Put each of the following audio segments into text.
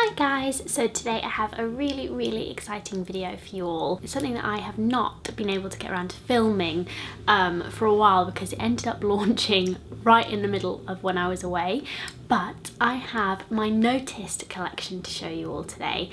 Hi guys, so today I have a really exciting video for you all. It's something that I have not been able to get around to filming for a while because it ended up launching right in the middle of when I was away, but I have my Noticed collection to show you all today.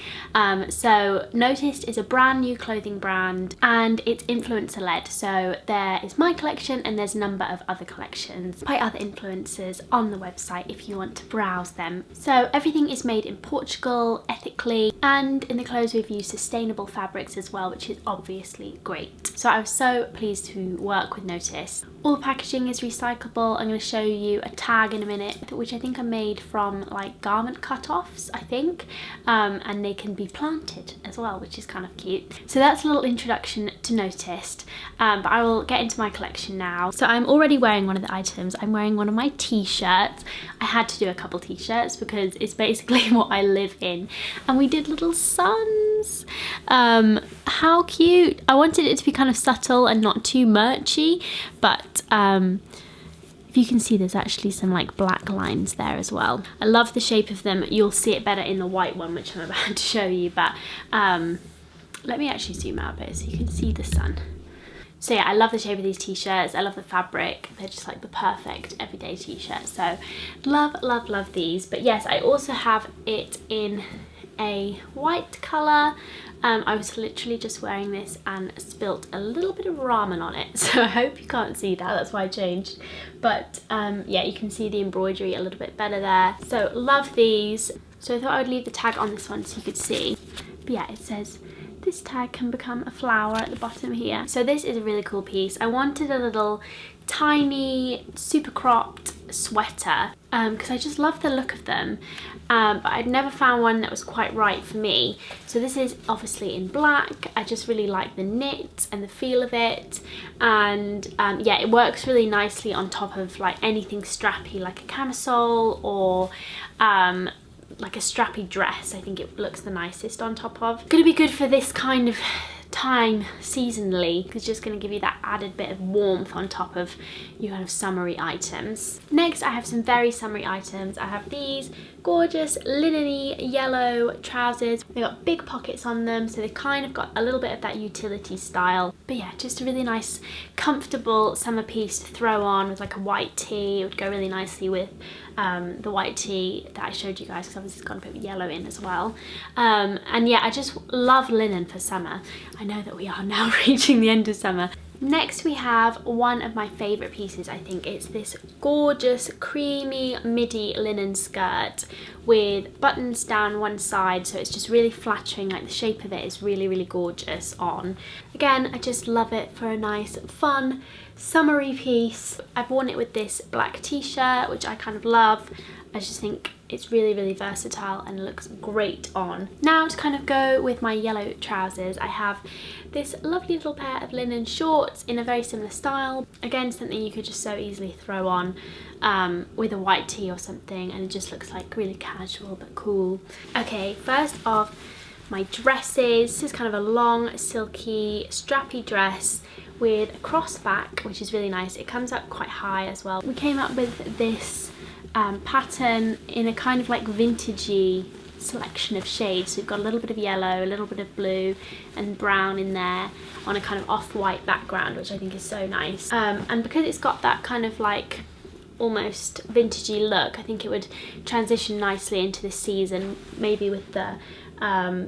So Noticed is a brand new clothing brand and it's influencer led, so there is my collection and there's a number of other collections by other influencers on the website if you want to browse them. So everything is made in Portugal, ethically, and in the clothes we've used sustainable fabrics as well, which is obviously great. So I was so pleased to work with Noticed. All the packaging is recyclable. I'm going to show you a tag in a minute, which I think are made from like garment cut-offs, I think, and they can be planted as well, which is kind of cute. So that's a little introduction to Noticed, but I will get into my collection now. So I'm already wearing one of the items. I'm wearing one of my t-shirts. I had to do a couple t-shirts because it's basically what I live in, and we did little suns. How cute. I wanted it to be kind of subtle and not too merchy, but if you can see, there's actually some like black lines there as well. I love the shape of them. You'll see it better in the white one, which I'm about to show you, but let me actually zoom out a bit so you can see the sun. So yeah, I love the shape of these t-shirts. I love the fabric. They're just like the perfect everyday t-shirt. So love these. But yes, I also have it in a white colour. I was literally just wearing this and spilt a little bit of ramen on it, so I hope you can't see that, that's why I changed. But yeah, you can see the embroidery a little bit better there. So love these. So I thought I would leave the tag on this one so you could see. But yeah, it says this tag can become a flower at the bottom here. So this is a really cool piece. I wanted a little tiny super cropped sweater because I just love the look of them, but I'd never found one that was quite right for me. So this is obviously in black. I just really like the knit and the feel of it, and yeah, it works really nicely on top of like anything strappy like a camisole or like a strappy dress. I think it looks the nicest on top of. Gonna be good for this kind of time seasonally. It's just going to give you that added bit of warmth on top of your kind of summery items. Next, I have some very summery items. I have these gorgeous linen-y yellow trousers. They've got big pockets on them, so they've kind of got a little bit of that utility style. But yeah, just a really nice, comfortable summer piece to throw on with like a white tee. It would go really nicely with the white tee that I showed you guys, because obviously it's got a bit of yellow in as well. And yeah, I just love linen for summer. I know that we are now reaching the end of summer. Next we have one of my favourite pieces, I think. It's this gorgeous creamy midi linen skirt with buttons down one side, so it's just really flattering. Like the shape of it is really gorgeous on. Again, I just love it for a nice fun summery piece. I've worn it with this black t-shirt, which I kind of love. I just think it's really versatile and looks great on. Now to kind of go with my yellow trousers, I have this lovely little pair of linen shorts in a very similar style. Again, something you could just so easily throw on with a white tee or something, and it just looks like really casual but cool. Okay, first off, my dresses. This is kind of a long, silky, strappy dress with a cross back, which is really nice. It comes up quite high as well. We came up with this pattern in a kind of like vintagey selection of shades. So we've got a little bit of yellow, a little bit of blue and brown in there on a kind of off-white background, which I think is so nice. And because it's got that kind of like almost vintagey look, I think it would transition nicely into this season, maybe with the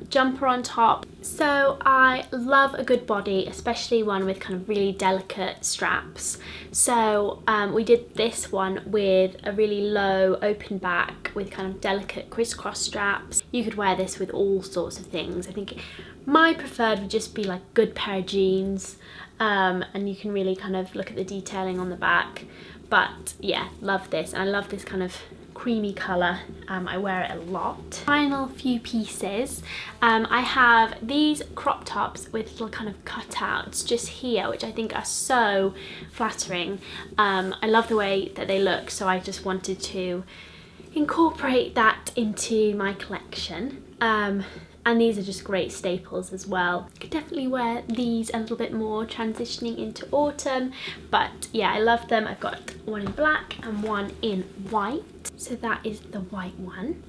jumper on top. So I love a good body, especially one with kind of really delicate straps. So we did this one with a really low open back with kind of delicate crisscross straps. You could wear this with all sorts of things. I think my preferred would just be like a good pair of jeans, and you can really kind of look at the detailing on the back. But yeah, love this, and I love this kind of creamy colour. I wear it a lot. Final few pieces. I have these crop tops with little kind of cutouts just here, which I think are so flattering. I love the way that they look, so I just wanted to incorporate that into my collection. And these are just great staples as well. Could definitely wear these a little bit more transitioning into autumn, but yeah, I love them. I've got one in black and one in white. So that is the white one.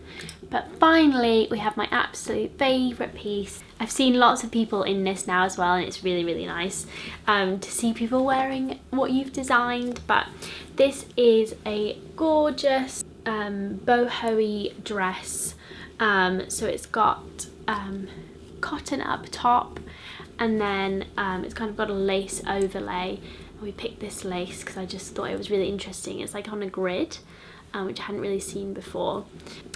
But finally, we have my absolute favourite piece. I've seen lots of people in this now as well, and it's really, really nice to see people wearing what you've designed. But this is a gorgeous boho-y dress. So it's got cotton up top, and then it's kind of got a lace overlay. We picked this lace because I just thought it was really interesting. It's like on a grid, which I hadn't really seen before.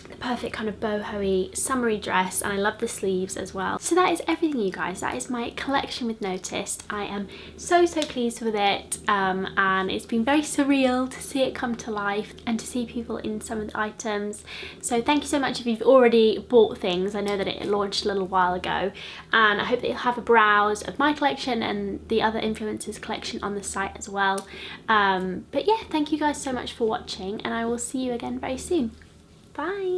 The perfect kind of boho-y summery dress, and I love the sleeves as well. So that is everything, you guys. That is my collection with Noticed. I am so pleased with it, and it's been very surreal to see it come to life and to see people in some of the items. So thank you so much if you've already bought things. I know that it launched a little while ago, and I hope that you'll have a browse of my collection and the other influencers' collection on the site as well. But yeah, thank you guys so much for watching, and I will see you again very soon. Bye!